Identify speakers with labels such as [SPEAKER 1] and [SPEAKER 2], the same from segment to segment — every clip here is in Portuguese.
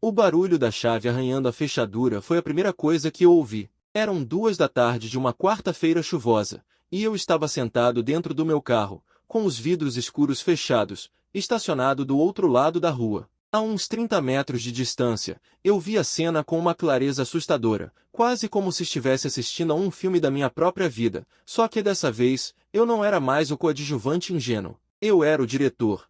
[SPEAKER 1] O barulho da chave arranhando a fechadura foi a primeira coisa que eu ouvi. Eram 2 da tarde de uma quarta-feira chuvosa, e eu estava sentado dentro do meu carro, com os vidros escuros fechados, estacionado do outro lado da rua. A uns 30 metros de distância, eu vi a cena com uma clareza assustadora, quase como se estivesse assistindo a um filme da minha própria vida, só que dessa vez, eu não era mais o coadjuvante ingênuo, eu era o diretor.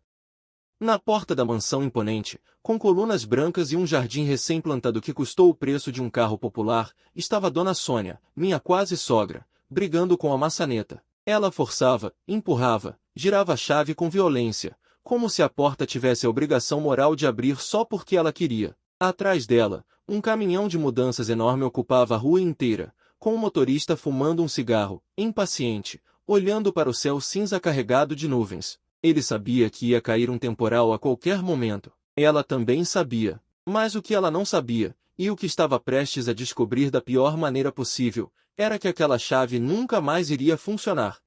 [SPEAKER 1] Na porta da mansão imponente, com colunas brancas e um jardim recém-plantado que custou o preço de um carro popular, estava Dona Sônia, minha quase sogra, brigando com a maçaneta. Ela forçava, empurrava, girava a chave com violência, como se a porta tivesse a obrigação moral de abrir só porque ela queria. Atrás dela, um caminhão de mudanças enorme ocupava a rua inteira, com o motorista fumando um cigarro, impaciente, olhando para o céu cinza carregado de nuvens. Ele sabia que ia cair um temporal a qualquer momento. Ela também sabia. Mas o que ela não sabia, e o que estava prestes a descobrir da pior maneira possível, era que aquela chave nunca mais iria funcionar.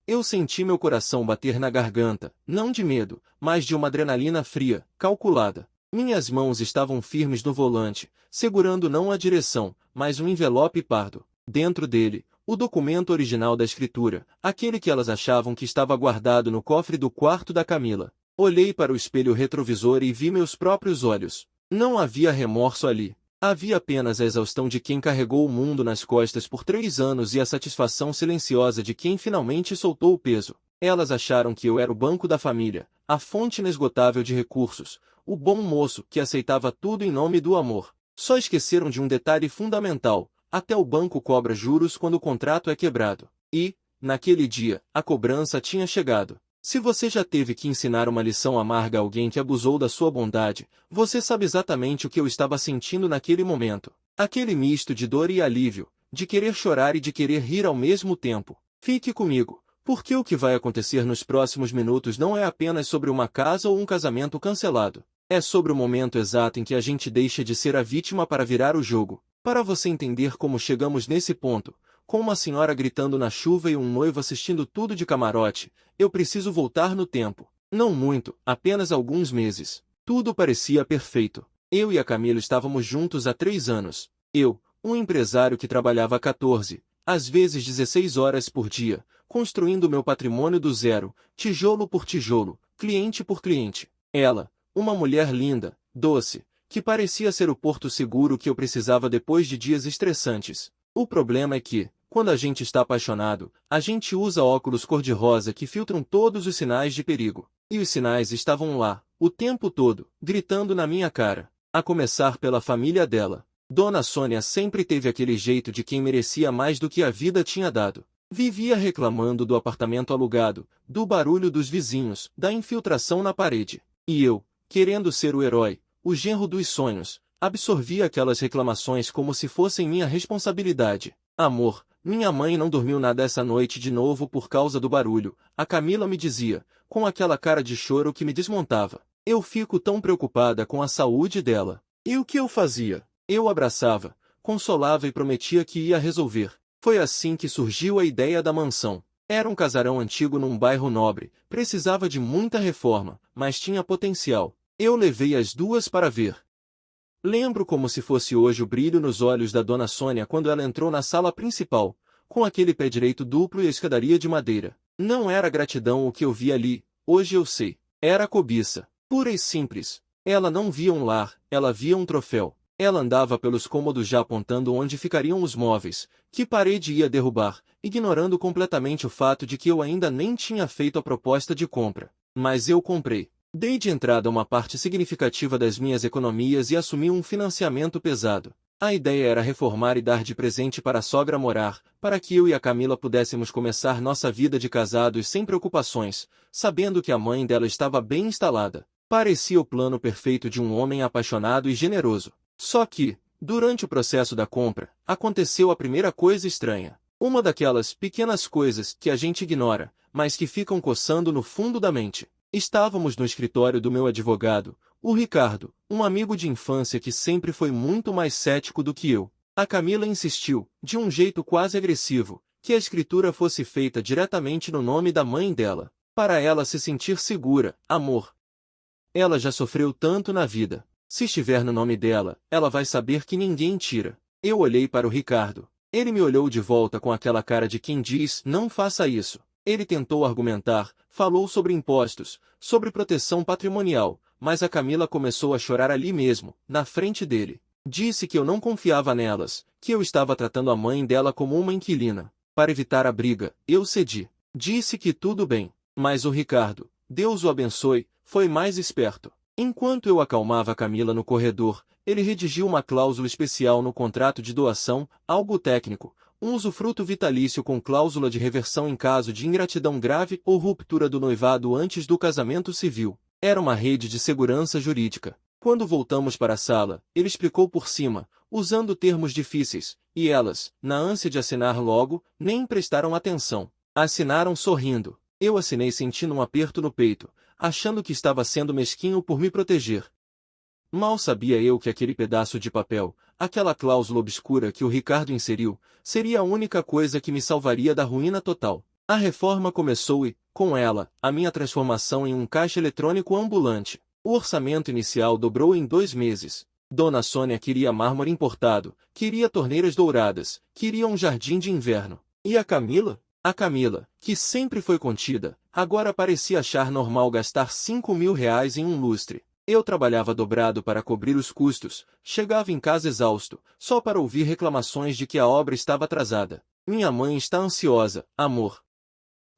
[SPEAKER 1] Eu senti meu coração bater na garganta, não de medo, mas de uma adrenalina fria, calculada. Minhas mãos estavam firmes no volante, segurando não a direção, mas um envelope pardo. Dentro dele, o documento original da escritura, aquele que elas achavam que estava guardado no cofre do quarto da Camila. Olhei para o espelho retrovisor e vi meus próprios olhos. Não havia remorso ali. Havia apenas a exaustão de quem carregou o mundo nas costas por 3 anos e a satisfação silenciosa de quem finalmente soltou o peso. Elas acharam que eu era o banco da família, a fonte inesgotável de recursos, o bom moço que aceitava tudo em nome do amor. Só esqueceram de um detalhe fundamental: até o banco cobra juros quando o contrato é quebrado. E, naquele dia, a cobrança tinha chegado. Se você já teve que ensinar uma lição amarga a alguém que abusou da sua bondade, você sabe exatamente o que eu estava sentindo naquele momento. Aquele misto de dor e alívio, de querer chorar e de querer rir ao mesmo tempo. Fique comigo, porque o que vai acontecer nos próximos minutos não é apenas sobre uma casa ou um casamento cancelado. É sobre o momento exato em que a gente deixa de ser a vítima para virar o jogo. Para você entender como chegamos nesse ponto, com uma senhora gritando na chuva e um noivo assistindo tudo de camarote, eu preciso voltar no tempo. Não muito, apenas alguns meses. Tudo parecia perfeito. Eu e a Camila estávamos juntos há 3 anos. Eu, um empresário que trabalhava 14, às vezes 16 horas por dia, construindo meu patrimônio do zero, tijolo por tijolo, cliente por cliente. Ela, uma mulher linda, doce, que parecia ser o porto seguro que eu precisava depois de dias estressantes. O problema é que, quando a gente está apaixonado, a gente usa óculos cor-de-rosa que filtram todos os sinais de perigo. E os sinais estavam lá, o tempo todo, gritando na minha cara. A começar pela família dela. Dona Sônia sempre teve aquele jeito de quem merecia mais do que a vida tinha dado. Vivia reclamando do apartamento alugado, do barulho dos vizinhos, da infiltração na parede. E eu, querendo ser o herói, o genro dos sonhos, absorvia aquelas reclamações como se fossem minha responsabilidade. Amor, minha mãe não dormiu nada essa noite de novo por causa do barulho, a Camila me dizia, com aquela cara de choro que me desmontava. Eu fico tão preocupada com a saúde dela. E o que eu fazia? Eu abraçava, consolava e prometia que ia resolver. Foi assim que surgiu a ideia da mansão. Era um casarão antigo num bairro nobre, precisava de muita reforma, mas tinha potencial. Eu levei as duas para ver. Lembro como se fosse hoje o brilho nos olhos da Dona Sônia quando ela entrou na sala principal, com aquele pé direito duplo e a escadaria de madeira. Não era gratidão o que eu vi ali, hoje eu sei. Era cobiça, pura e simples. Ela não via um lar, ela via um troféu. Ela andava pelos cômodos já apontando onde ficariam os móveis, que parede ia derrubar, ignorando completamente o fato de que eu ainda nem tinha feito a proposta de compra. Mas eu comprei. Dei de entrada uma parte significativa das minhas economias e assumi um financiamento pesado. A ideia era reformar e dar de presente para a sogra morar, para que eu e a Camila pudéssemos começar nossa vida de casados sem preocupações, sabendo que a mãe dela estava bem instalada. Parecia o plano perfeito de um homem apaixonado e generoso. Só que, durante o processo da compra, aconteceu a primeira coisa estranha. Uma daquelas pequenas coisas que a gente ignora, mas que ficam coçando no fundo da mente. Estávamos no escritório do meu advogado, o Ricardo, um amigo de infância que sempre foi muito mais cético do que eu. A Camila insistiu, de um jeito quase agressivo, que a escritura fosse feita diretamente no nome da mãe dela, para ela se sentir segura. Amor. Ela já sofreu tanto na vida. Se estiver no nome dela, ela vai saber que ninguém tira. Eu olhei para o Ricardo. Ele me olhou de volta com aquela cara de quem diz, não faça isso. Ele tentou argumentar, falou sobre impostos, sobre proteção patrimonial, mas a Camila começou a chorar ali mesmo, na frente dele. Disse que eu não confiava nelas, que eu estava tratando a mãe dela como uma inquilina. Para evitar a briga, eu cedi. Disse que tudo bem, mas o Ricardo, Deus o abençoe, foi mais esperto. Enquanto eu acalmava a Camila no corredor, ele redigiu uma cláusula especial no contrato de doação, algo técnico, um usufruto vitalício com cláusula de reversão em caso de ingratidão grave ou ruptura do noivado antes do casamento civil. Era uma rede de segurança jurídica. Quando voltamos para a sala, ele explicou por cima, usando termos difíceis, e elas, na ânsia de assinar logo, nem prestaram atenção. Assinaram sorrindo. Eu assinei sentindo um aperto no peito, achando que estava sendo mesquinho por me proteger. Mal sabia eu que aquele pedaço de papel, aquela cláusula obscura que o Ricardo inseriu, seria a única coisa que me salvaria da ruína total. A reforma começou e, com ela, a minha transformação em um caixa eletrônico ambulante. O orçamento inicial dobrou em 2 meses. Dona Sônia queria mármore importado, queria torneiras douradas, queria um jardim de inverno. E a Camila? A Camila, que sempre foi contida, agora parecia achar normal gastar R$ 5.000 em um lustre. Eu trabalhava dobrado para cobrir os custos, chegava em casa exausto, só para ouvir reclamações de que a obra estava atrasada. Minha mãe está ansiosa, amor.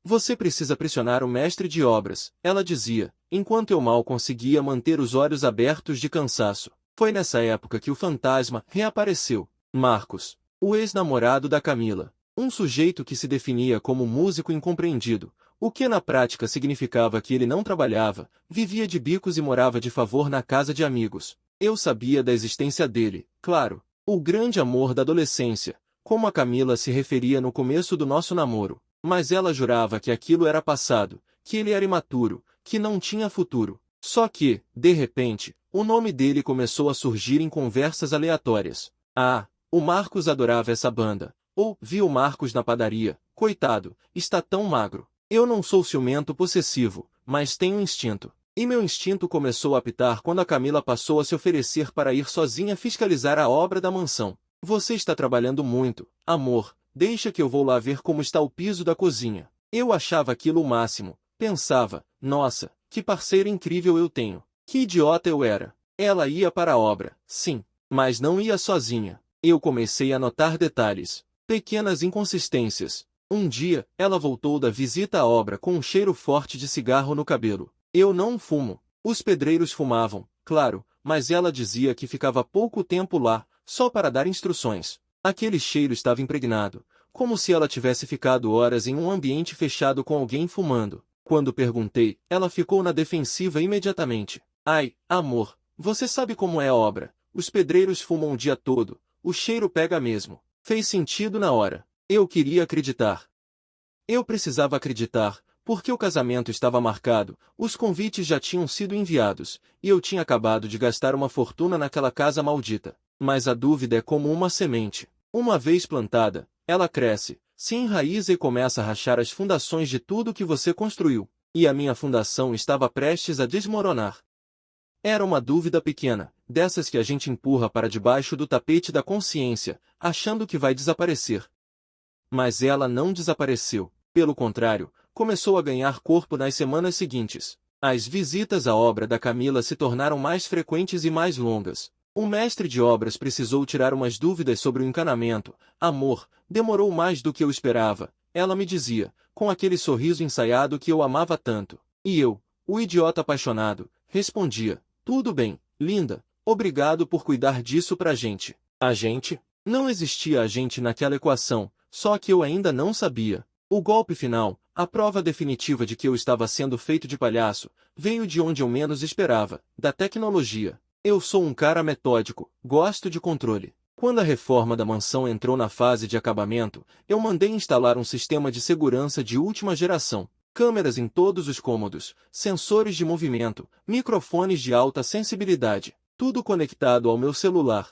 [SPEAKER 1] Você precisa pressionar o mestre de obras, ela dizia, enquanto eu mal conseguia manter os olhos abertos de cansaço. Foi nessa época que o fantasma reapareceu. Marcos, o ex-namorado da Camila. Um sujeito que se definia como músico incompreendido, o que na prática significava que ele não trabalhava, vivia de bicos e morava de favor na casa de amigos. Eu sabia da existência dele, claro, o grande amor da adolescência, como a Camila se referia no começo do nosso namoro, mas ela jurava que aquilo era passado, que ele era imaturo, que não tinha futuro. Só que, de repente, o nome dele começou a surgir em conversas aleatórias. Ah, o Marcos adorava essa banda. Ou, vi o Marcos na padaria, coitado, está tão magro. Eu não sou ciumento possessivo, mas tenho instinto. E meu instinto começou a apitar quando a Camila passou a se oferecer para ir sozinha fiscalizar a obra da mansão. Você está trabalhando muito, amor, deixa que eu vou lá ver como está o piso da cozinha. Eu achava aquilo o máximo, pensava, nossa, que parceira incrível eu tenho. Que idiota eu era. Ela ia para a obra, sim, mas não ia sozinha. Eu comecei a notar detalhes. Pequenas inconsistências. Um dia, ela voltou da visita à obra com um cheiro forte de cigarro no cabelo. Eu não fumo. Os pedreiros fumavam, claro, mas ela dizia que ficava pouco tempo lá, só para dar instruções. Aquele cheiro estava impregnado, como se ela tivesse ficado horas em um ambiente fechado com alguém fumando. Quando perguntei, ela ficou na defensiva imediatamente. Ai, amor, você sabe como é a obra. Os pedreiros fumam o dia todo, o cheiro pega mesmo. Fez sentido na hora. Eu queria acreditar. Eu precisava acreditar, porque o casamento estava marcado, os convites já tinham sido enviados, e eu tinha acabado de gastar uma fortuna naquela casa maldita. Mas a dúvida é como uma semente. Uma vez plantada, ela cresce, se enraiza e começa a rachar as fundações de tudo que você construiu. E a minha fundação estava prestes a desmoronar. Era uma dúvida pequena, dessas que a gente empurra para debaixo do tapete da consciência, achando que vai desaparecer. Mas ela não desapareceu. Pelo contrário, começou a ganhar corpo nas semanas seguintes. As visitas à obra da Camila se tornaram mais frequentes e mais longas. O mestre de obras precisou tirar umas dúvidas sobre o encanamento. Amor, demorou mais do que eu esperava, ela me dizia, com aquele sorriso ensaiado que eu amava tanto. E eu, o idiota apaixonado, respondia, tudo bem, linda, obrigado por cuidar disso pra gente. A gente? Não existia a gente naquela equação, só que eu ainda não sabia. O golpe final, a prova definitiva de que eu estava sendo feito de palhaço, veio de onde eu menos esperava, da tecnologia. Eu sou um cara metódico, gosto de controle. Quando a reforma da mansão entrou na fase de acabamento, eu mandei instalar um sistema de segurança de última geração. Câmeras em todos os cômodos, sensores de movimento, microfones de alta sensibilidade, tudo conectado ao meu celular.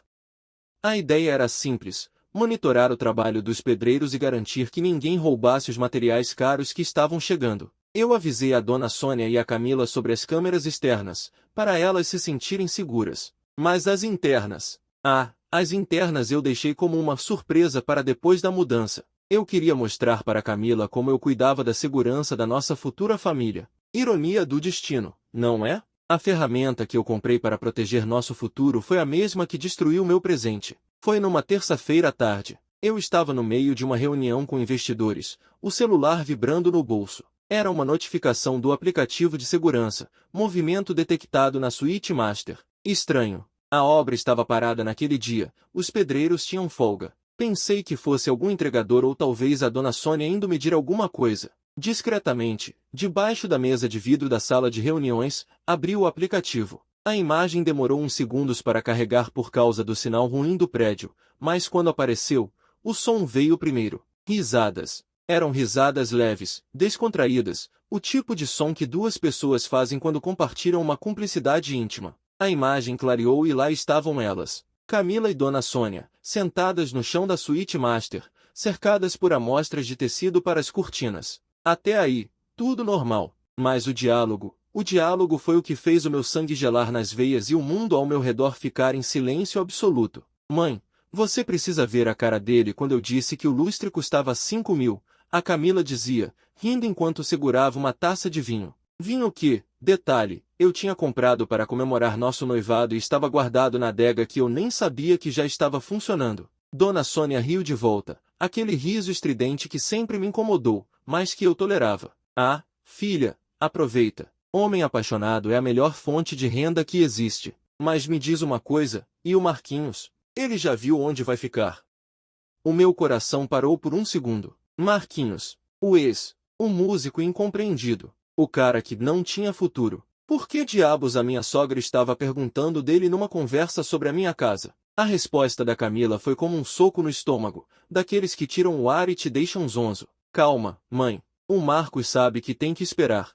[SPEAKER 1] A ideia era simples, monitorar o trabalho dos pedreiros e garantir que ninguém roubasse os materiais caros que estavam chegando. Eu avisei a dona Sônia e a Camila sobre as câmeras externas, para elas se sentirem seguras. Mas as internas? Ah, as internas eu deixei como uma surpresa para depois da mudança. Eu queria mostrar para Camila como eu cuidava da segurança da nossa futura família. Ironia do destino, não é? A ferramenta que eu comprei para proteger nosso futuro foi a mesma que destruiu meu presente. Foi numa terça-feira à tarde. Eu estava no meio de uma reunião com investidores, o celular vibrando no bolso. Era uma notificação do aplicativo de segurança, movimento detectado na Suíte Master. Estranho. A obra estava parada naquele dia, os pedreiros tinham folga. Pensei que fosse algum entregador ou talvez a dona Sônia indo medir alguma coisa. Discretamente, debaixo da mesa de vidro da sala de reuniões, abri o aplicativo. A imagem demorou uns segundos para carregar por causa do sinal ruim do prédio, mas quando apareceu, o som veio primeiro. Risadas. Eram risadas leves, descontraídas, o tipo de som que duas pessoas fazem quando compartilham uma cumplicidade íntima. A imagem clareou e lá estavam elas, Camila e Dona Sônia, sentadas no chão da suíte master, cercadas por amostras de tecido para as cortinas. Até aí, tudo normal. Mas o diálogo foi o que fez o meu sangue gelar nas veias e o mundo ao meu redor ficar em silêncio absoluto. Mãe, você precisa ver a cara dele quando eu disse que o lustre custava 5.000, a Camila dizia, rindo enquanto segurava uma taça de vinho. Vinho que, detalhe, eu tinha comprado para comemorar nosso noivado e estava guardado na adega que eu nem sabia que já estava funcionando. Dona Sônia riu de volta, aquele riso estridente que sempre me incomodou, mas que eu tolerava. Ah, filha, aproveita. Homem apaixonado é a melhor fonte de renda que existe. Mas me diz uma coisa, e o Marquinhos? Ele já viu onde vai ficar? O meu coração parou por um segundo. Marquinhos, o músico incompreendido, o cara que não tinha futuro. Por que diabos a minha sogra estava perguntando dele numa conversa sobre a minha casa? A resposta da Camila foi como um soco no estômago, daqueles que tiram o ar e te deixam zonzo. Calma, mãe, o Marcos sabe que tem que esperar.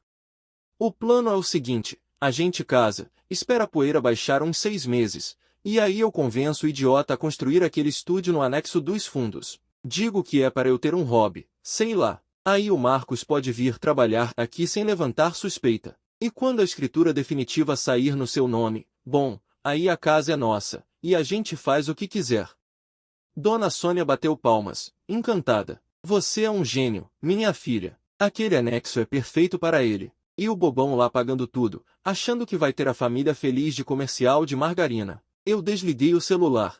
[SPEAKER 1] O plano é o seguinte, a gente casa, espera a poeira baixar uns 6 meses, e aí eu convenço o idiota a construir aquele estúdio no anexo dos fundos. Digo que é para eu ter um hobby, sei lá. Aí o Marcos pode vir trabalhar aqui sem levantar suspeita. E quando a escritura definitiva sair no seu nome, bom, aí a casa é nossa, e a gente faz o que quiser. Dona Sônia bateu palmas, encantada. Você é um gênio, minha filha. Aquele anexo é perfeito para ele. E o bobão lá pagando tudo, achando que vai ter a família feliz de comercial de margarina. Eu desliguei o celular.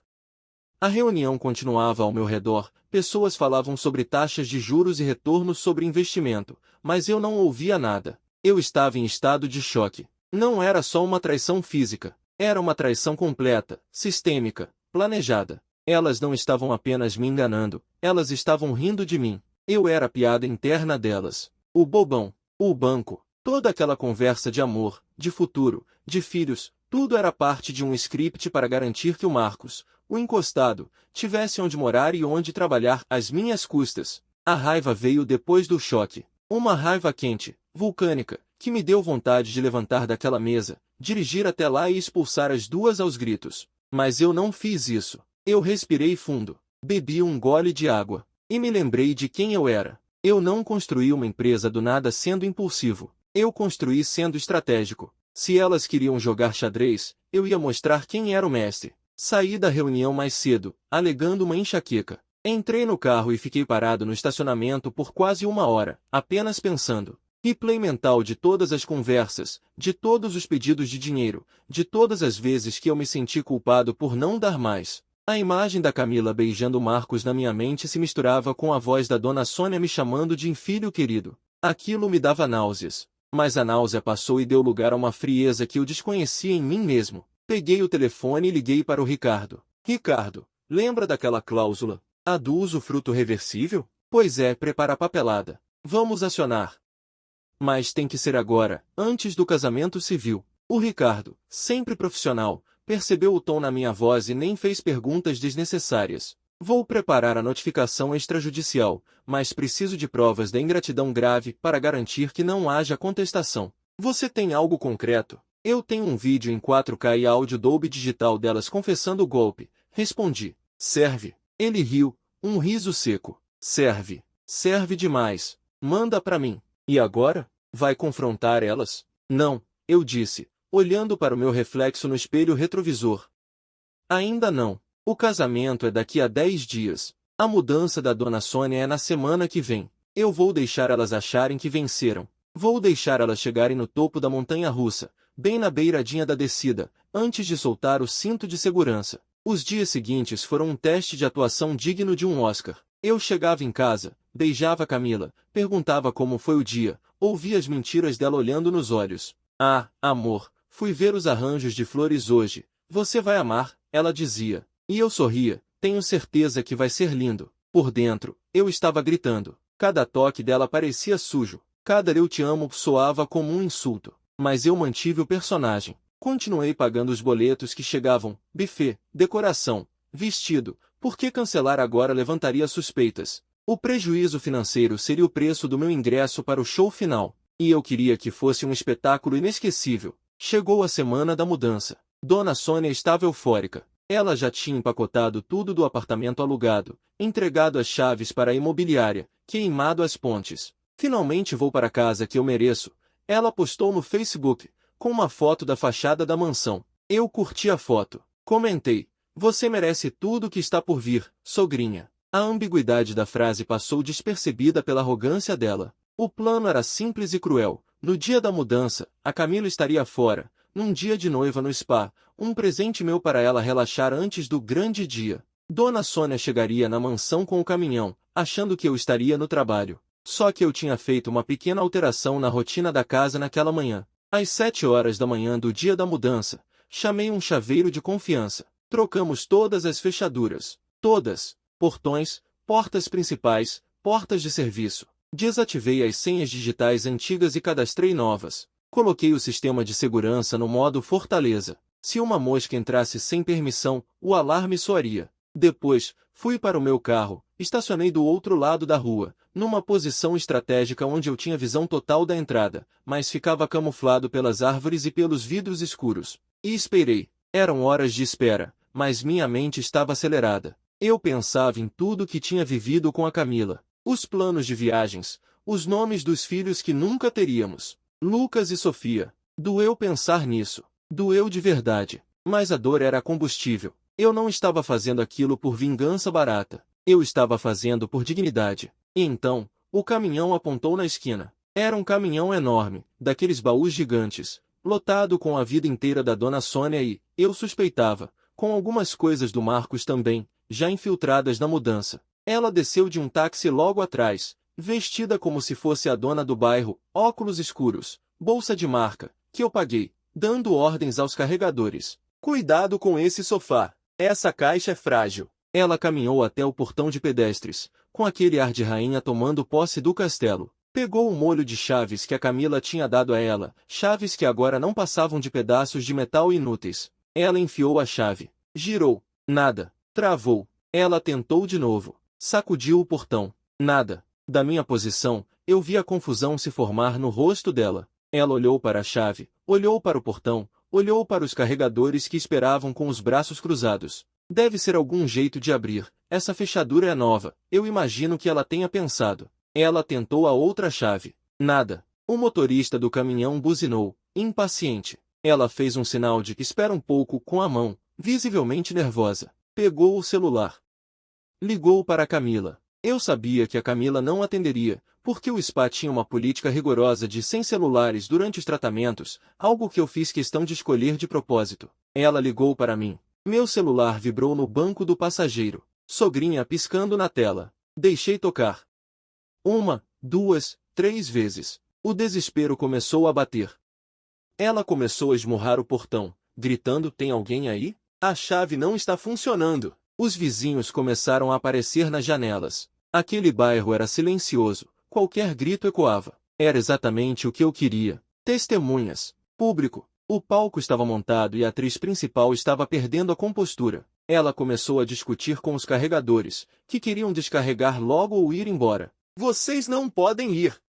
[SPEAKER 1] A reunião continuava ao meu redor, pessoas falavam sobre taxas de juros e retornos sobre investimento, mas eu não ouvia nada. Eu estava em estado de choque. Não era só uma traição física, era uma traição completa, sistêmica, planejada. Elas não estavam apenas me enganando, elas estavam rindo de mim. Eu era a piada interna delas. O bobão, o banco, toda aquela conversa de amor, de futuro, de filhos, tudo era parte de um script para garantir que o Marcos, o encostado, tivesse onde morar e onde trabalhar às minhas custas. A raiva veio depois do choque. Uma raiva quente, vulcânica, que me deu vontade de levantar daquela mesa, dirigir até lá e expulsar as duas aos gritos. Mas eu não fiz isso. Eu respirei fundo, bebi um gole de água, e me lembrei de quem eu era. Eu não construí uma empresa do nada sendo impulsivo. Eu construí sendo estratégico. Se elas queriam jogar xadrez, eu ia mostrar quem era o mestre. Saí da reunião mais cedo, alegando uma enxaqueca. Entrei no carro e fiquei parado no estacionamento por quase 1 hora, apenas pensando. Replay mental de todas as conversas, de todos os pedidos de dinheiro, de todas as vezes que eu me senti culpado por não dar mais. A imagem da Camila beijando Marcos na minha mente se misturava com a voz da Dona Sônia me chamando de filho querido. Aquilo me dava náuseas. Mas a náusea passou e deu lugar a uma frieza que eu desconhecia em mim mesmo. Peguei o telefone e liguei para o Ricardo. Ricardo, lembra daquela cláusula? A do usufruto reversível? Pois é, prepara a papelada. Vamos acionar. Mas tem que ser agora, antes do casamento civil. O Ricardo, sempre profissional, percebeu o tom na minha voz e nem fez perguntas desnecessárias. Vou preparar a notificação extrajudicial, mas preciso de provas da ingratidão grave para garantir que não haja contestação. Você tem algo concreto? Eu tenho um vídeo em 4K e áudio Dolby Digital delas confessando o golpe. Respondi. Serve. Ele riu, um riso seco. Serve. Serve demais. Manda pra mim. E agora? Vai confrontar elas? Não, eu disse. olhando para o meu reflexo no espelho retrovisor. Ainda não. O casamento é daqui a 10 dias. A mudança da Dona Sônia é na semana que vem. Eu vou deixar elas acharem que venceram. Vou deixar elas chegarem no topo da montanha-russa, bem na beiradinha da descida, antes de soltar o cinto de segurança. Os dias seguintes foram um teste de atuação digno de um Oscar. Eu chegava em casa, beijava Camila, perguntava como foi o dia, ouvia as mentiras dela olhando nos olhos. Ah, amor, fui ver os arranjos de flores hoje. Você vai amar, ela dizia. E eu sorria, tenho certeza que vai ser lindo. Por dentro, eu estava gritando. Cada toque dela parecia sujo. Cada eu te amo soava como um insulto. Mas eu mantive o personagem. Continuei pagando os boletos que chegavam, buffet, decoração, vestido. Por que cancelar agora levantaria suspeitas? O prejuízo financeiro seria o preço do meu ingresso para o show final. E eu queria que fosse um espetáculo inesquecível. Chegou a semana da mudança. Dona Sônia estava eufórica. Ela já tinha empacotado tudo do apartamento alugado, entregado as chaves para a imobiliária, queimado as pontes. Finalmente vou para a casa que eu mereço. Ela postou no Facebook, com uma foto da fachada da mansão. Eu curti a foto. Comentei. Você merece tudo o que está por vir, sogrinha. A ambiguidade da frase passou despercebida pela arrogância dela. O plano era simples e cruel. No dia da mudança, a Camila estaria fora. Num dia de noiva no spa, um presente meu para ela relaxar antes do grande dia. Dona Sônia chegaria na mansão com o caminhão, achando que eu estaria no trabalho. Só que eu tinha feito uma pequena alteração na rotina da casa naquela manhã. Às 7 horas da manhã do dia da mudança, chamei um chaveiro de confiança. Trocamos todas as fechaduras. Todas. Portões, portas principais, portas de serviço. Desativei as senhas digitais antigas e cadastrei novas. Coloquei o sistema de segurança no modo fortaleza. Se uma mosca entrasse sem permissão, o alarme soaria. Depois, fui para o meu carro, estacionei do outro lado da rua, numa posição estratégica onde eu tinha visão total da entrada, mas ficava camuflado pelas árvores e pelos vidros escuros. E esperei. Eram horas de espera, mas minha mente estava acelerada. Eu pensava em tudo que tinha vivido com a Camila. Os planos de viagens, os nomes dos filhos que nunca teríamos. Lucas e Sofia. Doeu pensar nisso. Doeu de verdade. Mas a dor era combustível. Eu não estava fazendo aquilo por vingança barata. Eu estava fazendo por dignidade. E então, o caminhão apontou na esquina. Era um caminhão enorme, daqueles baús gigantes, lotado com a vida inteira da Dona Sônia e, eu suspeitava, com algumas coisas do Marcos também, já infiltradas na mudança. Ela desceu de um táxi logo atrás, vestida como se fosse a dona do bairro, óculos escuros, bolsa de marca, que eu paguei, dando ordens aos carregadores. Cuidado com esse sofá. Essa caixa é frágil. Ela caminhou até o portão de pedestres, com aquele ar de rainha tomando posse do castelo. Pegou o molho de chaves que a Camila tinha dado a ela, chaves que agora não passavam de pedaços de metal inúteis. Ela enfiou a chave. Girou. Nada. Travou. Ela tentou de novo. Sacudiu o portão. Nada. Da minha posição, eu vi a confusão se formar no rosto dela. Ela olhou para a chave, olhou para o portão, olhou para os carregadores que esperavam com os braços cruzados. Deve ser algum jeito de abrir. Essa fechadura é nova. Eu imagino que ela tenha pensado. Ela tentou a outra chave. Nada. O motorista do caminhão buzinou, impaciente. Ela fez um sinal de que espera um pouco com a mão, visivelmente nervosa. Pegou o celular. Ligou para Camila. Eu sabia que a Camila não atenderia, porque o spa tinha uma política rigorosa de sem celulares durante os tratamentos, algo que eu fiz questão de escolher de propósito. Ela ligou para mim. Meu celular vibrou no banco do passageiro. Sogrinha piscando na tela. Deixei tocar. 1, 2, 3 vezes. O desespero começou a bater. Ela começou a esmurrar o portão, gritando: "Tem alguém aí? A chave não está funcionando." Os vizinhos começaram a aparecer nas janelas. Aquele bairro era silencioso, qualquer grito ecoava. Era exatamente o que eu queria. Testemunhas. Público. O palco estava montado e a atriz principal estava perdendo a compostura. Ela começou a discutir com os carregadores, que queriam descarregar logo ou ir embora. "Vocês não podem ir.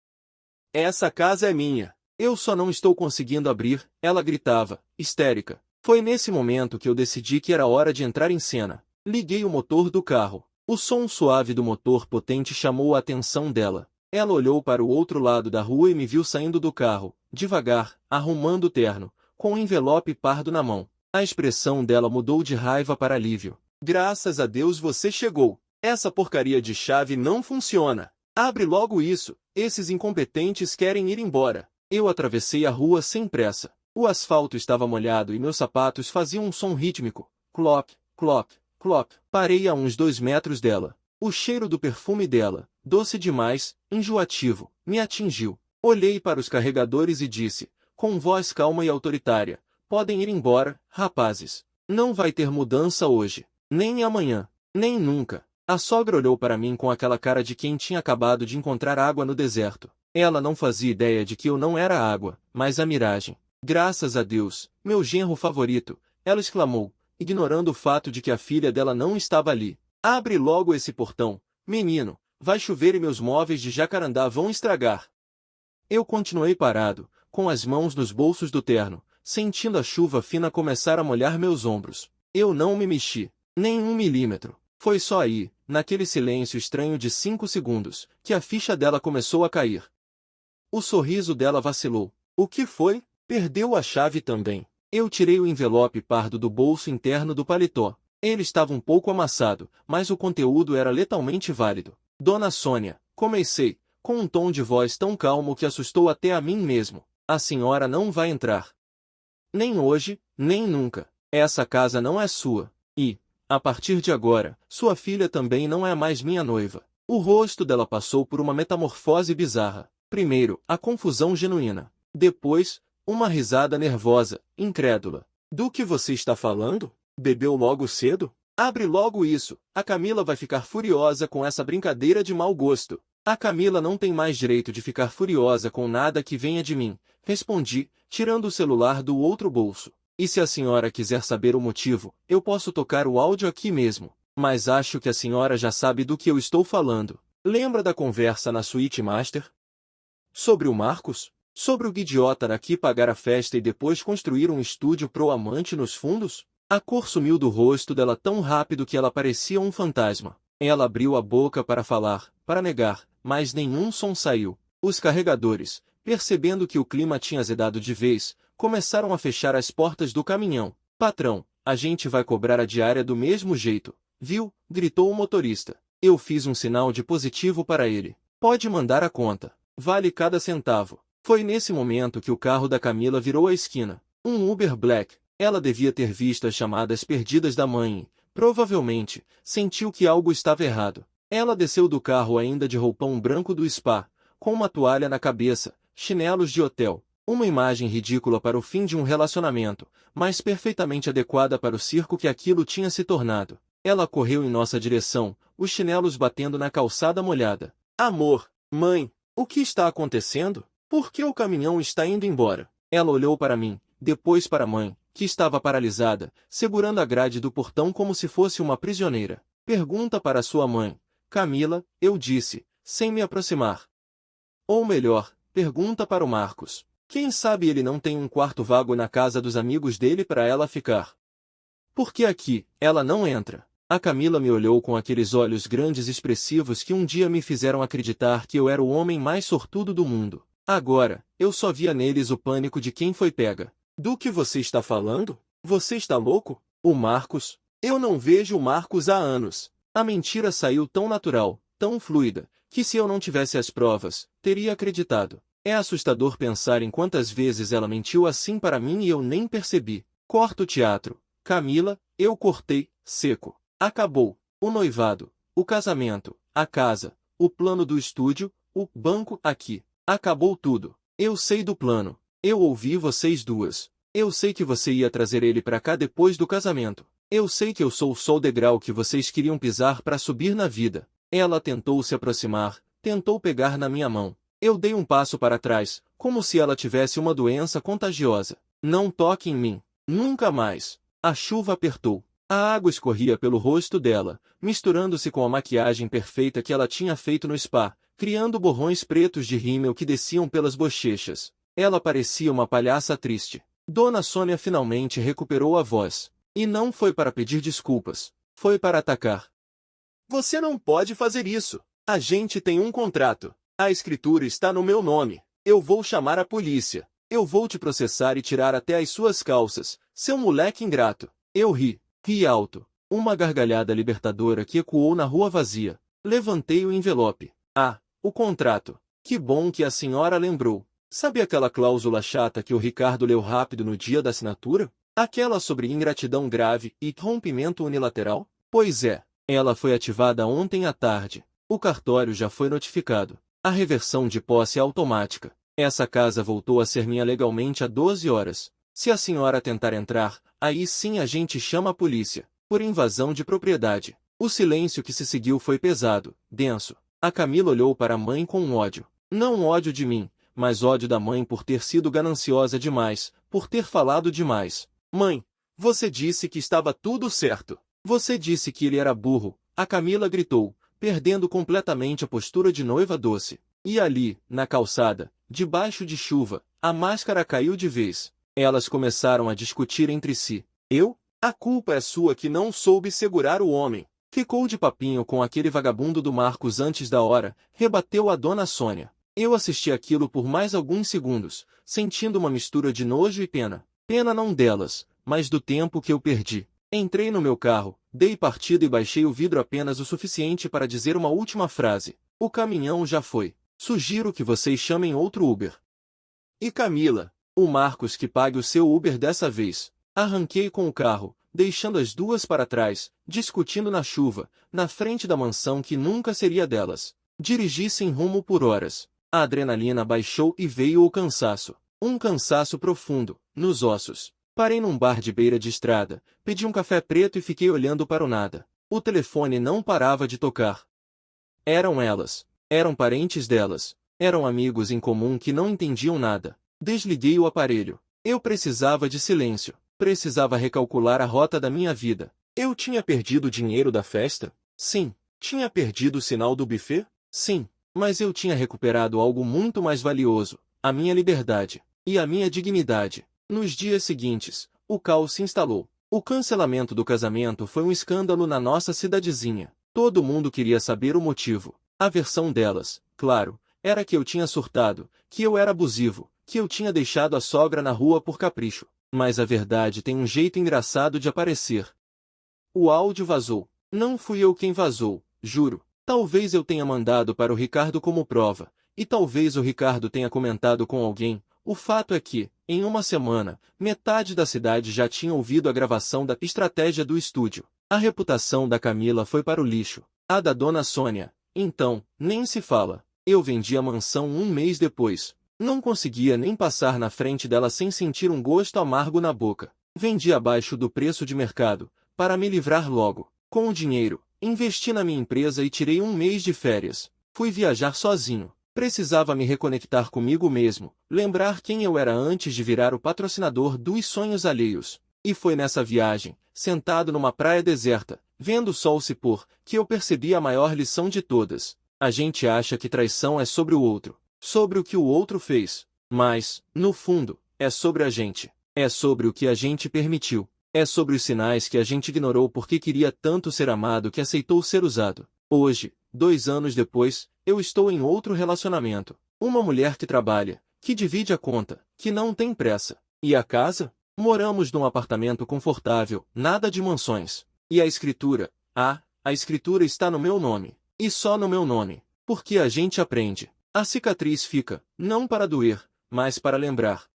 [SPEAKER 1] Essa casa é minha. Eu só não estou conseguindo abrir", ela gritava, histérica. Foi nesse momento que eu decidi que era hora de entrar em cena. Liguei o motor do carro. O som suave do motor potente chamou a atenção dela. Ela olhou para o outro lado da rua e me viu saindo do carro, devagar, arrumando o terno, com um envelope pardo na mão. A expressão dela mudou de raiva para alívio. Graças a Deus você chegou. Essa porcaria de chave não funciona. Abre logo isso. Esses incompetentes querem ir embora. Eu atravessei a rua sem pressa. O asfalto estava molhado e meus sapatos faziam um som rítmico. Clop, clop, clop. Parei a uns 2 metros dela. O cheiro do perfume dela, doce demais, enjoativo, me atingiu. Olhei para os carregadores e disse, com voz calma e autoritária, podem ir embora, rapazes. Não vai ter mudança hoje. Nem amanhã. Nem nunca. A sogra olhou para mim com aquela cara de quem tinha acabado de encontrar água no deserto. Ela não fazia ideia de que eu não era água, mas a miragem. Graças a Deus, meu genro favorito, ela exclamou, ignorando o fato de que a filha dela não estava ali. Abre logo esse portão, menino, vai chover e meus móveis de jacarandá vão estragar. Eu continuei parado, com as mãos nos bolsos do terno, sentindo a chuva fina começar a molhar meus ombros. Eu não me mexi, nem 1 milímetro. Foi só aí, naquele silêncio estranho de 5 segundos, que a ficha dela começou a cair. O sorriso dela vacilou. O que foi? Perdeu a chave também. Eu tirei o envelope pardo do bolso interno do paletó. Ele estava um pouco amassado, mas o conteúdo era letalmente válido. Dona Sônia, comecei, com um tom de voz tão calmo que assustou até a mim mesmo. A senhora não vai entrar. Nem hoje, nem nunca. Essa casa não é sua. E, a partir de agora, sua filha também não é mais minha noiva. O rosto dela passou por uma metamorfose bizarra. Primeiro, a confusão genuína. Depois, uma risada nervosa, incrédula. Do que você está falando? Bebeu logo cedo? Abre logo isso. A Camila vai ficar furiosa com essa brincadeira de mau gosto. A Camila não tem mais direito de ficar furiosa com nada que venha de mim, respondi, tirando o celular do outro bolso. E se a senhora quiser saber o motivo, eu posso tocar o áudio aqui mesmo. Mas acho que a senhora já sabe do que eu estou falando. Lembra da conversa na suíte master? Sobre o Marcos? Sobre o idiota daqui pagar a festa e depois construir um estúdio pro amante nos fundos? A cor sumiu do rosto dela tão rápido que ela parecia um fantasma. Ela abriu a boca para falar, para negar, mas nenhum som saiu. Os carregadores, percebendo que o clima tinha azedado de vez, começaram a fechar as portas do caminhão. Patrão, a gente vai cobrar a diária do mesmo jeito, viu? Gritou o motorista. Eu fiz um sinal de positivo para ele. Pode mandar a conta. Vale cada centavo. Foi nesse momento que o carro da Camila virou a esquina. Um Uber Black. Ela devia ter visto as chamadas perdidas da mãe e, provavelmente, sentiu que algo estava errado. Ela desceu do carro ainda de roupão branco do spa, com uma toalha na cabeça, chinelos de hotel. Uma imagem ridícula para o fim de um relacionamento, mas perfeitamente adequada para o circo que aquilo tinha se tornado. Ela correu em nossa direção, os chinelos batendo na calçada molhada. Amor, mãe, o que está acontecendo? Por que o caminhão está indo embora? Ela olhou para mim, depois para a mãe, que estava paralisada, segurando a grade do portão como se fosse uma prisioneira. Pergunta para sua mãe. Camila, eu disse, sem me aproximar. Ou melhor, pergunta para o Marcos. Quem sabe ele não tem um quarto vago na casa dos amigos dele para ela ficar. Porque aqui, ela não entra. A Camila me olhou com aqueles olhos grandes e expressivos que um dia me fizeram acreditar que eu era o homem mais sortudo do mundo. Agora, eu só via neles o pânico de quem foi pega. Do que você está falando? Você está louco? O Marcos? Eu não vejo o Marcos há anos. A mentira saiu tão natural, tão fluida, que se eu não tivesse as provas, teria acreditado. É assustador pensar em quantas vezes ela mentiu assim para mim e eu nem percebi. Corta o teatro. Camila, eu cortei, seco. Acabou. O noivado, o casamento, a casa, o plano do estúdio, o banco aqui. Acabou tudo. Eu sei do plano. Eu ouvi vocês duas. Eu sei que você ia trazer ele para cá depois do casamento. Eu sei que eu sou só o degrau que vocês queriam pisar para subir na vida. Ela tentou se aproximar, tentou pegar na minha mão. Eu dei um passo para trás, como se ela tivesse uma doença contagiosa. Não toque em mim. Nunca mais. A chuva apertou. A água escorria pelo rosto dela, misturando-se com a maquiagem perfeita que ela tinha feito no spa, criando borrões pretos de rímel que desciam pelas bochechas. Ela parecia uma palhaça triste. Dona Sônia finalmente recuperou a voz. E não foi para pedir desculpas. Foi para atacar. Você não pode fazer isso. A gente tem um contrato. A escritura está no meu nome. Eu vou chamar a polícia. Eu vou te processar e tirar até as suas calças, seu moleque ingrato. Eu ri alto. Uma gargalhada libertadora que ecoou na rua vazia. Levantei o envelope. Ah, o contrato. Que bom que a senhora lembrou. Sabe aquela cláusula chata que o Ricardo leu rápido no dia da assinatura? Aquela sobre ingratidão grave e rompimento unilateral? Pois é, ela foi ativada ontem à tarde. O cartório já foi notificado. A reversão de posse é automática. Essa casa voltou a ser minha legalmente há 12 horas. Se a senhora tentar entrar, aí sim a gente chama a polícia. Por invasão de propriedade. O silêncio que se seguiu foi pesado, denso. A Camila olhou para a mãe com ódio. Não ódio de mim, mas ódio da mãe por ter sido gananciosa demais, por ter falado demais. Mãe, você disse que estava tudo certo. Você disse que ele era burro. A Camila gritou, perdendo completamente a postura de noiva doce. E ali, na calçada, debaixo de chuva, a máscara caiu de vez. Elas começaram a discutir entre si. A culpa é sua que não soube segurar o homem. Ficou de papinho com aquele vagabundo do Marcos antes da hora, rebateu a dona Sônia. Eu assisti aquilo por mais alguns segundos, sentindo uma mistura de nojo e pena. Pena não delas, mas do tempo que eu perdi. Entrei no meu carro, dei partida e baixei o vidro apenas o suficiente para dizer uma última frase. O caminhão já foi. Sugiro que vocês chamem outro Uber. E Camila, o Marcos que pague o seu Uber dessa vez. Arranquei com o carro, deixando as duas para trás, discutindo na chuva, na frente da mansão que nunca seria delas. Dirigi sem rumo por horas. A adrenalina baixou e veio o cansaço. Um cansaço profundo, nos ossos. Parei num bar de beira de estrada, pedi um café preto e fiquei olhando para o nada. O telefone não parava de tocar. Eram elas. Eram parentes delas. Eram amigos em comum que não entendiam nada. Desliguei o aparelho. Eu precisava de silêncio. Precisava recalcular a rota da minha vida. Eu tinha perdido o dinheiro da festa? Sim. Tinha perdido o sinal do buffet? Sim. Mas eu tinha recuperado algo muito mais valioso, a minha liberdade e a minha dignidade. Nos dias seguintes, o caos se instalou. O cancelamento do casamento foi um escândalo na nossa cidadezinha. Todo mundo queria saber o motivo. A versão delas, claro, era que eu tinha surtado, que eu era abusivo, que eu tinha deixado a sogra na rua por capricho. Mas a verdade tem um jeito engraçado de aparecer. O áudio vazou. Não fui eu quem vazou, juro. Talvez eu tenha mandado para o Ricardo como prova, e talvez o Ricardo tenha comentado com alguém. O fato é que, em uma semana, metade da cidade já tinha ouvido a gravação da estratégia do estúdio. A reputação da Camila foi para o lixo. A da dona Sônia, então, nem se fala. Eu vendi a mansão um mês depois. Não conseguia nem passar na frente dela sem sentir um gosto amargo na boca. Vendi abaixo do preço de mercado, para me livrar logo. Com o dinheiro, investi na minha empresa e tirei um mês de férias. Fui viajar sozinho. Precisava me reconectar comigo mesmo, lembrar quem eu era antes de virar o patrocinador dos sonhos alheios. E foi nessa viagem, sentado numa praia deserta, vendo o sol se pôr, que eu percebi a maior lição de todas. A gente acha que traição é sobre o outro, sobre o que o outro fez. Mas, no fundo, é sobre a gente. É sobre o que a gente permitiu. É sobre os sinais que a gente ignorou porque queria tanto ser amado que aceitou ser usado. Hoje, 2 anos depois, eu estou em outro relacionamento. Uma mulher que trabalha, que divide a conta, que não tem pressa. E a casa? Moramos num apartamento confortável, nada de mansões. E a escritura? A escritura está no meu nome. E só no meu nome. Porque a gente aprende. A cicatriz fica, não para doer, mas para lembrar.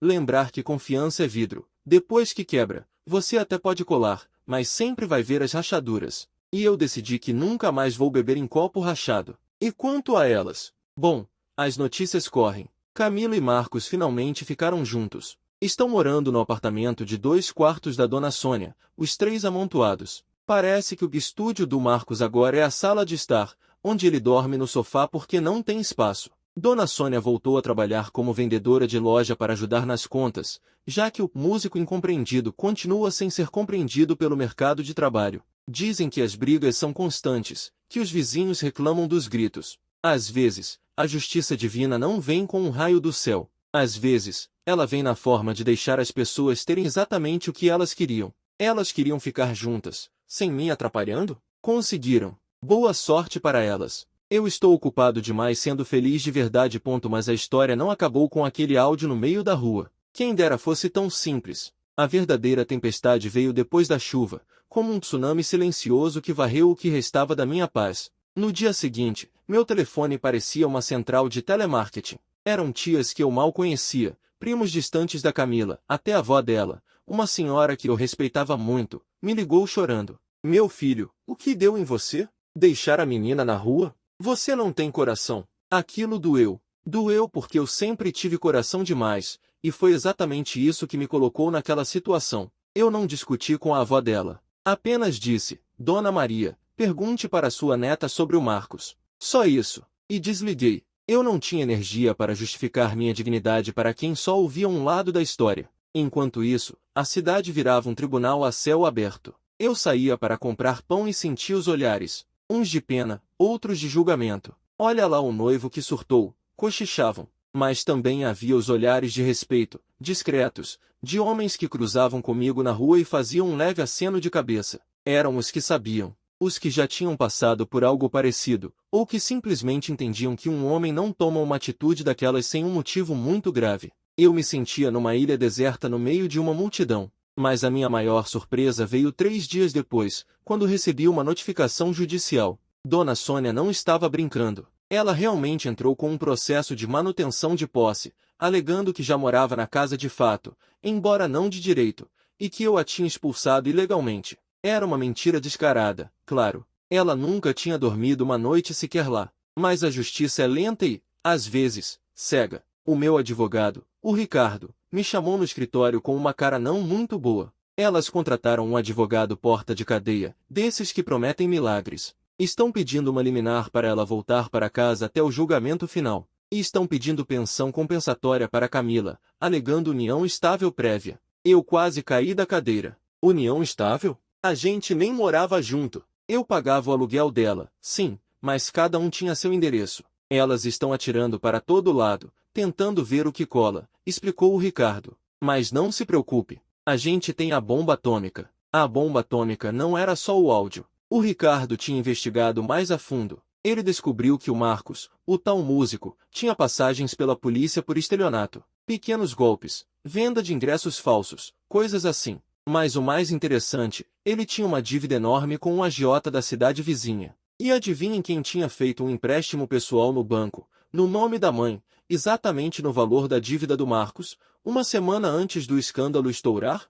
[SPEAKER 1] Lembrar que confiança é vidro. Depois que quebra, você até pode colar, mas sempre vai ver as rachaduras. E eu decidi que nunca mais vou beber em copo rachado. E quanto a elas? Bom, as notícias correm. Camila e Marcos finalmente ficaram juntos. Estão morando no apartamento de 2 quartos da dona Sônia, os 3 amontoados. Parece que o estúdio do Marcos agora é a sala de estar, onde ele dorme no sofá porque não tem espaço. Dona Sônia voltou a trabalhar como vendedora de loja para ajudar nas contas, já que o músico incompreendido continua sem ser compreendido pelo mercado de trabalho. Dizem que as brigas são constantes, que os vizinhos reclamam dos gritos. Às vezes, a justiça divina não vem com um raio do céu. Às vezes, ela vem na forma de deixar as pessoas terem exatamente o que elas queriam. Elas queriam ficar juntas, sem mim atrapalhando? Conseguiram. Boa sorte para elas. Eu estou ocupado demais sendo feliz de verdade. Mas a história não acabou com aquele áudio no meio da rua. Quem dera fosse tão simples. A verdadeira tempestade veio depois da chuva, como um tsunami silencioso que varreu o que restava da minha paz. No dia seguinte, meu telefone parecia uma central de telemarketing. Eram tias que eu mal conhecia, primos distantes da Camila, até a avó dela, uma senhora que eu respeitava muito, me ligou chorando. Meu filho, o que deu em você? Deixar a menina na rua? Você não tem coração. Aquilo doeu. Doeu porque eu sempre tive coração demais, e foi exatamente isso que me colocou naquela situação. Eu não discuti com a avó dela. Apenas disse, Dona Maria, pergunte para sua neta sobre o Marcos. Só isso. E desliguei. Eu não tinha energia para justificar minha dignidade para quem só ouvia um lado da história. Enquanto isso, a cidade virava um tribunal a céu aberto. Eu saía para comprar pão e sentia os olhares, uns de pena, outros de julgamento. Olha lá o noivo que surtou, cochichavam. Mas também havia os olhares de respeito, discretos, de homens que cruzavam comigo na rua e faziam um leve aceno de cabeça. Eram os que sabiam, os que já tinham passado por algo parecido, ou que simplesmente entendiam que um homem não toma uma atitude daquelas sem um motivo muito grave. Eu me sentia numa ilha deserta no meio de uma multidão. Mas a minha maior surpresa veio 3 dias depois, quando recebi uma notificação judicial. Dona Sônia não estava brincando. Ela realmente entrou com um processo de manutenção de posse, alegando que já morava na casa de fato, embora não de direito, e que eu a tinha expulsado ilegalmente. Era uma mentira descarada, claro. Ela nunca tinha dormido uma noite sequer lá. Mas a justiça é lenta e, às vezes, cega. O meu advogado, o Ricardo, me chamou no escritório com uma cara não muito boa. Elas contrataram um advogado porta de cadeia, desses que prometem milagres. Estão pedindo uma liminar para ela voltar para casa até o julgamento final. E estão pedindo pensão compensatória para Camila, alegando união estável prévia. Eu quase caí da cadeira. União estável? A gente nem morava junto. Eu pagava o aluguel dela, sim, mas cada um tinha seu endereço. Elas estão atirando para todo lado, tentando ver o que cola, explicou o Ricardo. Mas não se preocupe. A gente tem a bomba atômica. A bomba atômica não era só o áudio. O Ricardo tinha investigado mais a fundo. Ele descobriu que o Marcos, o tal músico, tinha passagens pela polícia por estelionato, pequenos golpes, venda de ingressos falsos, coisas assim. Mas o mais interessante, ele tinha uma dívida enorme com um agiota da cidade vizinha. E adivinhem quem tinha feito um empréstimo pessoal no banco, no nome da mãe, exatamente no valor da dívida do Marcos, uma semana antes do escândalo estourar?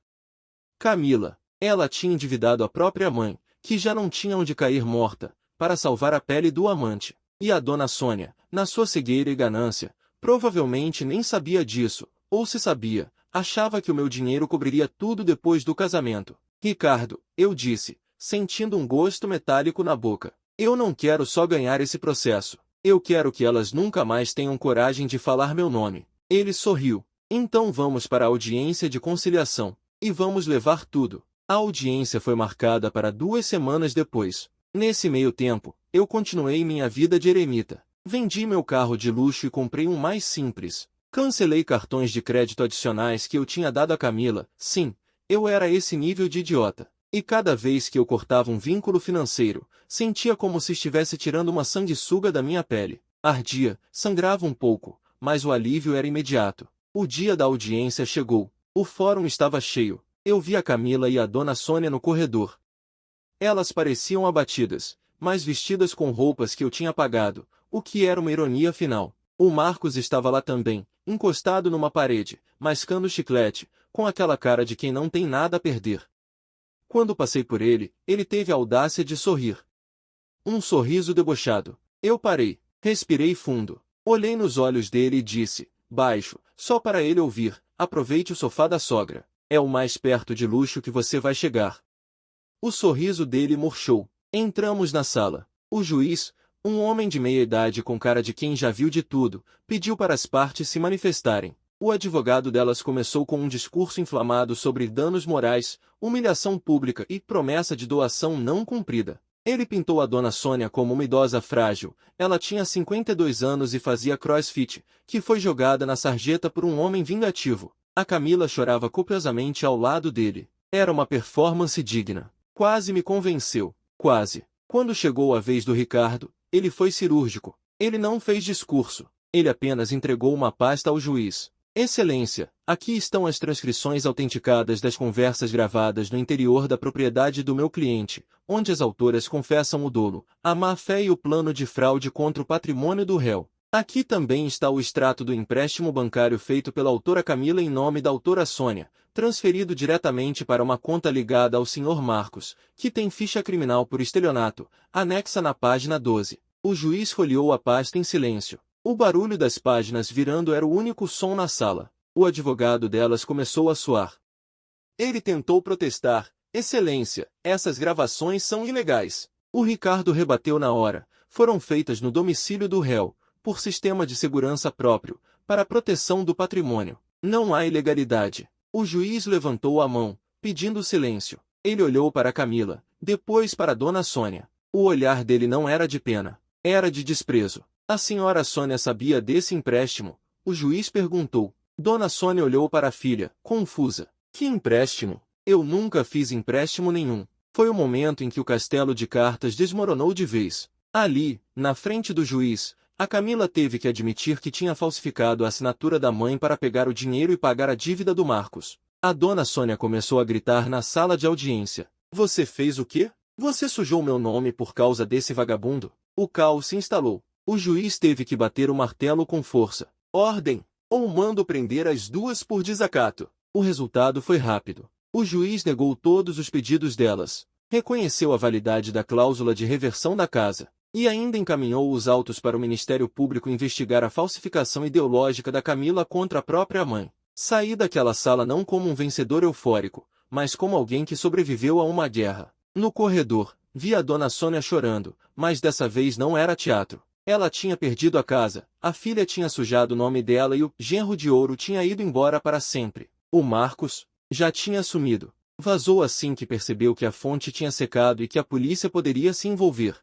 [SPEAKER 1] Camila. Ela tinha endividado a própria mãe, que já não tinha onde cair morta, para salvar a pele do amante. E a dona Sônia, na sua cegueira e ganância, provavelmente nem sabia disso, ou se sabia, achava que o meu dinheiro cobriria tudo depois do casamento. Ricardo, eu disse, sentindo um gosto metálico na boca, eu não quero só ganhar esse processo. Eu quero que elas nunca mais tenham coragem de falar meu nome. Ele sorriu. Então vamos para a audiência de conciliação. E vamos levar tudo. A audiência foi marcada para 2 semanas depois. Nesse meio tempo, eu continuei minha vida de eremita. Vendi meu carro de luxo e comprei um mais simples. Cancelei cartões de crédito adicionais que eu tinha dado a Camila. Sim, eu era esse nível de idiota. E cada vez que eu cortava um vínculo financeiro, sentia como se estivesse tirando uma sanguessuga da minha pele. Ardia, sangrava um pouco, mas o alívio era imediato. O dia da audiência chegou. O fórum estava cheio. Eu vi a Camila e a dona Sônia no corredor. Elas pareciam abatidas, mas vestidas com roupas que eu tinha pagado, o que era uma ironia final. O Marcos estava lá também, encostado numa parede, mascando chiclete, com aquela cara de quem não tem nada a perder. Quando passei por ele, ele teve a audácia de sorrir. Um sorriso debochado. Eu parei, respirei fundo, olhei nos olhos dele e disse, baixo, só para ele ouvir, aproveite o sofá da sogra. É o mais perto de luxo que você vai chegar. O sorriso dele murchou. Entramos na sala. O juiz, um homem de meia idade com cara de quem já viu de tudo, pediu para as partes se manifestarem. O advogado delas começou com um discurso inflamado sobre danos morais, humilhação pública e promessa de doação não cumprida. Ele pintou a dona Sônia como uma idosa frágil. Ela tinha 52 anos e fazia crossfit, que foi jogada na sarjeta por um homem vingativo. A Camila chorava copiosamente ao lado dele. Era uma performance digna. Quase me convenceu. Quase. Quando chegou a vez do Ricardo, Ele foi cirúrgico. Ele não fez discurso. Ele apenas entregou uma pasta ao juiz. Excelência, aqui estão as transcrições autenticadas das conversas gravadas no interior da propriedade do meu cliente, onde as autoras confessam o dolo, a má-fé e o plano de fraude contra o patrimônio do réu. Aqui também está o extrato do empréstimo bancário feito pela autora Camila em nome da autora Sônia, transferido diretamente para uma conta ligada ao Sr. Marcos, que tem ficha criminal por estelionato, anexa na página 12. O juiz folheou a pasta em silêncio. O barulho das páginas virando era o único som na sala. O advogado delas começou a suar. Ele tentou protestar. Excelência, essas gravações são ilegais. O Ricardo rebateu na hora. Foram feitas no domicílio do réu, por sistema de segurança próprio, para a proteção do patrimônio. Não há ilegalidade. O juiz levantou a mão, pedindo silêncio. Ele olhou para Camila, depois para Dona Sônia. O olhar dele não era de pena, era de desprezo. A senhora Sônia sabia desse empréstimo? O juiz perguntou. Dona Sônia olhou para a filha, confusa. Que empréstimo? Eu nunca fiz empréstimo nenhum. Foi o momento em que o castelo de cartas desmoronou de vez. Ali, na frente do juiz, a Camila teve que admitir que tinha falsificado a assinatura da mãe para pegar o dinheiro e pagar a dívida do Marcos. A Dona Sônia começou a gritar na sala de audiência. Você fez o quê? Você sujou meu nome por causa desse vagabundo? O caos se instalou. O juiz teve que bater o martelo com força. Ordem! Ou mando prender as duas por desacato. O resultado foi rápido. O juiz negou todos os pedidos delas, reconheceu a validade da cláusula de reversão da casa, e ainda encaminhou os autos para o Ministério Público investigar a falsificação ideológica da Camila contra a própria mãe. Saí daquela sala não como um vencedor eufórico, mas como alguém que sobreviveu a uma guerra. No corredor, vi a Dona Sônia chorando, mas dessa vez não era teatro. Ela tinha perdido a casa, a filha tinha sujado o nome dela e o genro de ouro tinha ido embora para sempre. O Marcos já tinha sumido. Vazou assim que percebeu que a fonte tinha secado e que a polícia poderia se envolver.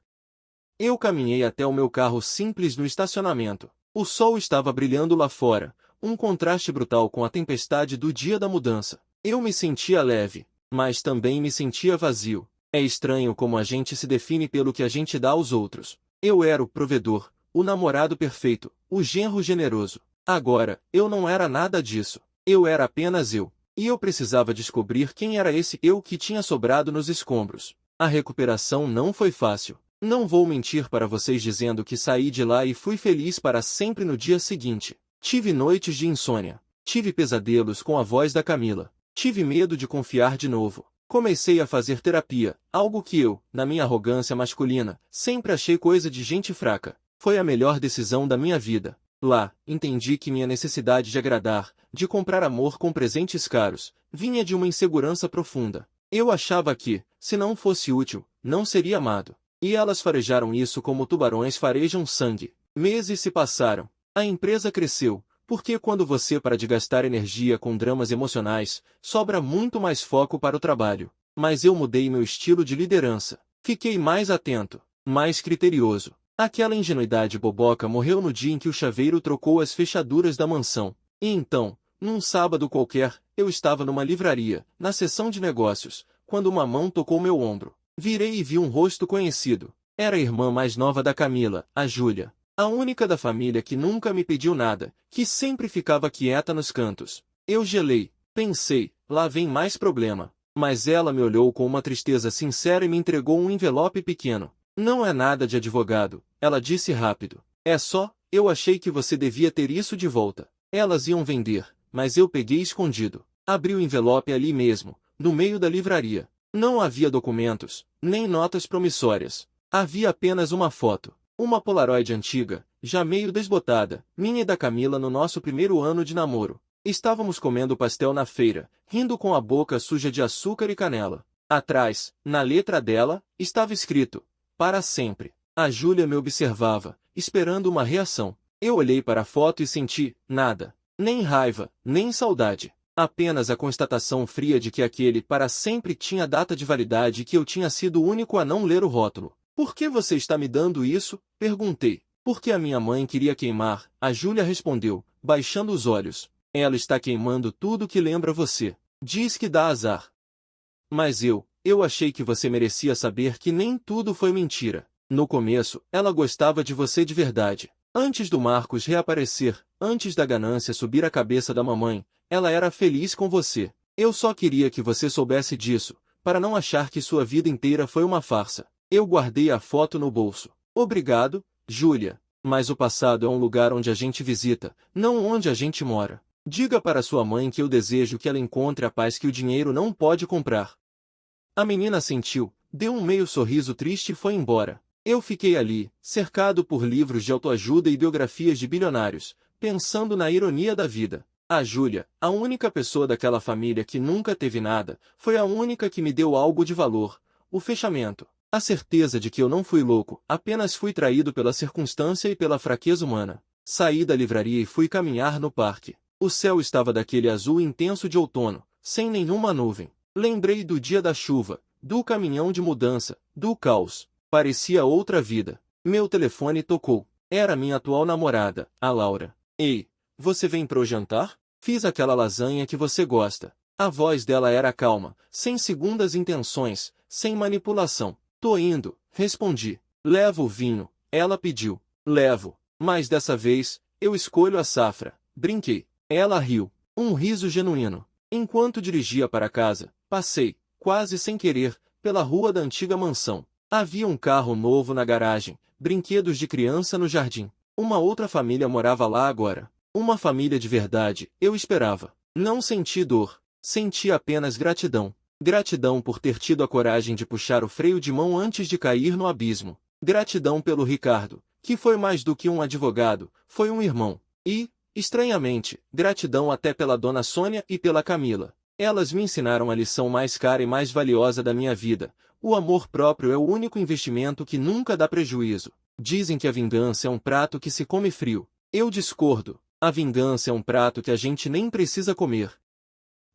[SPEAKER 1] Eu caminhei até o meu carro simples no estacionamento. O sol estava brilhando lá fora, um contraste brutal com a tempestade do dia da mudança. Eu me sentia leve, mas também me sentia vazio. É estranho como a gente se define pelo que a gente dá aos outros. Eu era o provedor, o namorado perfeito, o genro generoso. Agora, eu não era nada disso. Eu era apenas eu. E eu precisava descobrir quem era esse eu que tinha sobrado nos escombros. A recuperação não foi fácil. Não vou mentir para vocês dizendo que saí de lá e fui feliz para sempre no dia seguinte. Tive noites de insônia. Tive pesadelos com a voz da Camila. Tive medo de confiar de novo. Comecei a fazer terapia, algo que eu, na minha arrogância masculina, sempre achei coisa de gente fraca. Foi a melhor decisão da minha vida. Lá, entendi que minha necessidade de agradar, de comprar amor com presentes caros, vinha de uma insegurança profunda. Eu achava que, se não fosse útil, não seria amado. E elas farejaram isso como tubarões farejam sangue. Meses se passaram. A empresa cresceu, porque quando você para de gastar energia com dramas emocionais, sobra muito mais foco para o trabalho. Mas eu mudei meu estilo de liderança. Fiquei mais atento, mais criterioso. Aquela ingenuidade boboca morreu no dia em que o chaveiro trocou as fechaduras da mansão. E então, num sábado qualquer, eu estava numa livraria, na seção de negócios, quando uma mão tocou meu ombro. Virei e vi um rosto conhecido. Era a irmã mais nova da Camila, a Júlia. A única da família que nunca me pediu nada, que sempre ficava quieta nos cantos. Eu gelei, pensei, lá vem mais problema. Mas ela me olhou com uma tristeza sincera e me entregou um envelope pequeno. Não é nada de advogado, ela disse rápido. É só, eu achei que você devia ter isso de volta. Elas iam vender, mas eu peguei escondido. Abri o envelope ali mesmo, no meio da livraria. Não havia documentos, nem notas promissórias. Havia apenas uma foto. Uma Polaroid antiga, já meio desbotada, minha e da Camila no nosso primeiro ano de namoro. Estávamos comendo pastel na feira, rindo com a boca suja de açúcar e canela. Atrás, na letra dela, estava escrito, para sempre. A Júlia me observava, esperando uma reação. Eu olhei para a foto e senti, nada. Nem raiva, nem saudade. Apenas a constatação fria de que aquele para sempre tinha data de validade e que eu tinha sido o único a não ler o rótulo. Por que você está me dando isso? Perguntei. Porque a minha mãe queria queimar, a Júlia respondeu, baixando os olhos. Ela está queimando tudo que lembra você. Diz que dá azar. Mas eu achei que você merecia saber que nem tudo foi mentira. No começo, ela gostava de você de verdade. Antes do Marcos reaparecer, antes da ganância subir a cabeça da mamãe, ela era feliz com você. Eu só queria que você soubesse disso, para não achar que sua vida inteira foi uma farsa. Eu guardei a foto no bolso. Obrigado, Júlia. Mas o passado é um lugar onde a gente visita, não onde a gente mora. Diga para sua mãe que eu desejo que ela encontre a paz que o dinheiro não pode comprar. A menina sentiu, deu um meio sorriso triste e foi embora. Eu fiquei ali, cercado por livros de autoajuda e biografias de bilionários, pensando na ironia da vida. A Júlia, a única pessoa daquela família que nunca teve nada, foi a única que me deu algo de valor: o fechamento. A certeza de que eu não fui louco, apenas fui traído pela circunstância e pela fraqueza humana. Saí da livraria e fui caminhar no parque. O céu estava daquele azul intenso de outono, sem nenhuma nuvem. Lembrei do dia da chuva, do caminhão de mudança, do caos. Parecia outra vida. Meu telefone tocou. Era minha atual namorada, a Laura. Ei, você vem pro jantar? Fiz aquela lasanha que você gosta. A voz dela era calma, sem segundas intenções, sem manipulação. Tô indo, respondi. Levo o vinho, ela pediu. Levo, mas dessa vez, eu escolho a safra. Brinquei. Ela riu. Um riso genuíno. Enquanto dirigia para casa, passei, quase sem querer, pela rua da antiga mansão. Havia um carro novo na garagem, brinquedos de criança no jardim. Uma outra família morava lá agora. Uma família de verdade, eu esperava. Não senti dor, senti apenas gratidão. Gratidão por ter tido a coragem de puxar o freio de mão antes de cair no abismo. Gratidão pelo Ricardo, que foi mais do que um advogado, foi um irmão. E, estranhamente, gratidão até pela dona Sônia e pela Camila. Elas me ensinaram a lição mais cara e mais valiosa da minha vida. O amor próprio é o único investimento que nunca dá prejuízo. Dizem que a vingança é um prato que se come frio. Eu discordo. A vingança é um prato que a gente nem precisa comer.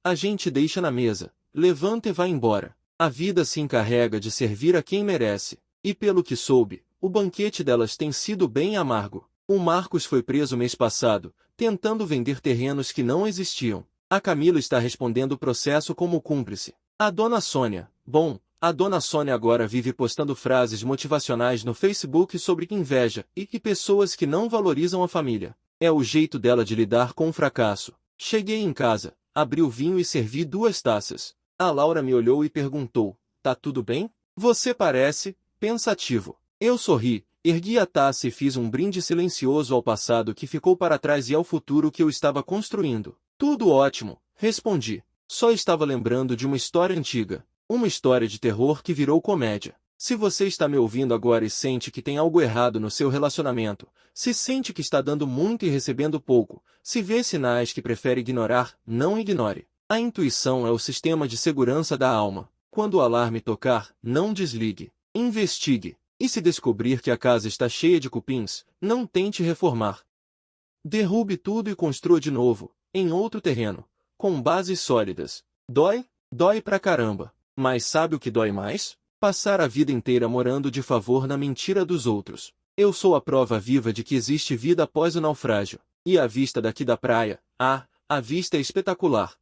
[SPEAKER 1] A gente deixa na mesa, levanta e vai embora. A vida se encarrega de servir a quem merece. E pelo que soube, o banquete delas tem sido bem amargo. O Marcos foi preso mês passado, tentando vender terrenos que não existiam. A Camila está respondendo o processo como cúmplice. A dona Sônia, a dona Sônia agora vive postando frases motivacionais no Facebook sobre inveja e que pessoas que não valorizam a família. É o jeito dela de lidar com o fracasso. Cheguei em casa, abri o vinho e servi 2 taças. A Laura me olhou e perguntou: tá tudo bem? Você parece pensativo. Eu sorri, ergui a taça e fiz um brinde silencioso ao passado que ficou para trás e ao futuro que eu estava construindo. Tudo ótimo, respondi. Só estava lembrando de uma história antiga. Uma história de terror que virou comédia. Se você está me ouvindo agora e sente que tem algo errado no seu relacionamento, se sente que está dando muito e recebendo pouco, se vê sinais que prefere ignorar, não ignore. A intuição é o sistema de segurança da alma. Quando o alarme tocar, não desligue. Investigue. E se descobrir que a casa está cheia de cupins, não tente reformar. Derrube tudo e construa de novo, em outro terreno, com bases sólidas. Dói? Dói pra caramba. Mas sabe o que dói mais? Passar a vida inteira morando de favor na mentira dos outros. Eu sou a prova viva de que existe vida após o naufrágio. E a vista daqui da praia, a vista é espetacular.